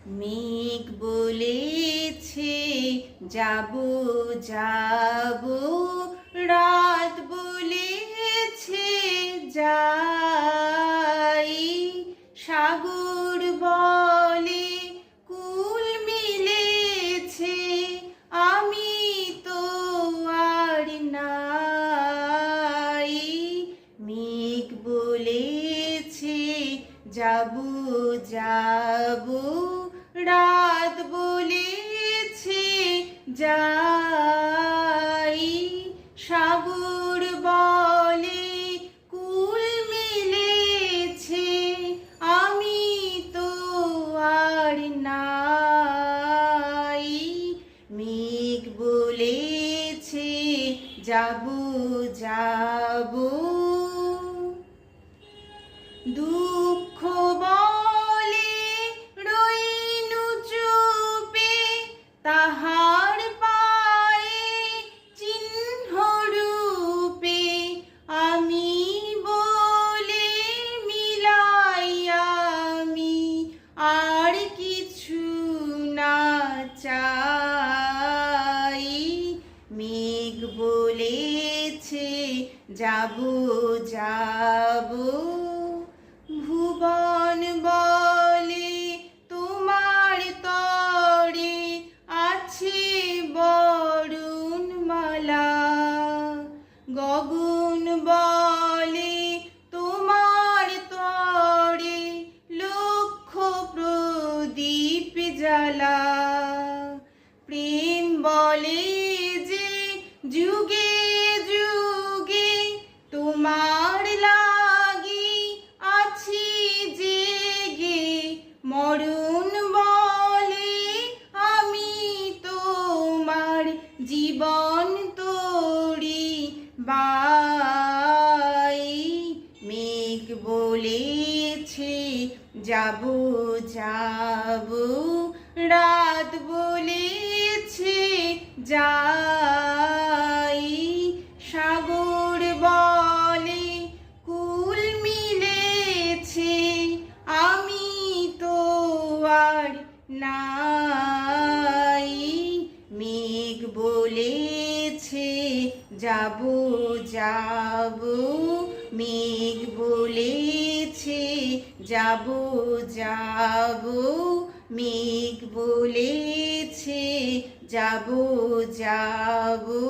মেঘ বলেছে যাবো যাবো, রাত বলেছে যাই। সাগর বলে কুল মিলেছে, আমি তো আর নাই। মেঘ বলেছে যাবো যাবো, রাত বলেছে যাই। সাগর বলে কুল মিলেছে, আমি তো আর নাই। মেঘ বলেছে যাবো যাবো, দুঃখ বলে রইনু চুপে, তাহার পায়ে চিহ্ন রূপে। আমি বলে মিলাই আমি আর কিছু না চাই। মেঘ বলেছে যাবো যাবো, ভুবন বলে তোমার তরে আছে বরুণমালা। গগন বলে তোমার তরে লক্ষ প্রদীপ জ্বালা। প্রেম বলে যে যুগে যুগে তোমার লাগি আছি জেগে। মরণ বলে আমি তোমার জীবন তোরি বাই। মেঘ বলেছে যাবো যাবো, রাত বলেছে যাই। সাগর বলে কুল মিলেছে, আমি তো আর নাই। মেঘ বলেছে যাবো যাবো, মেঘ বলেছে যাবো যাবো, মেঘ বলেছে যাবো যাবো।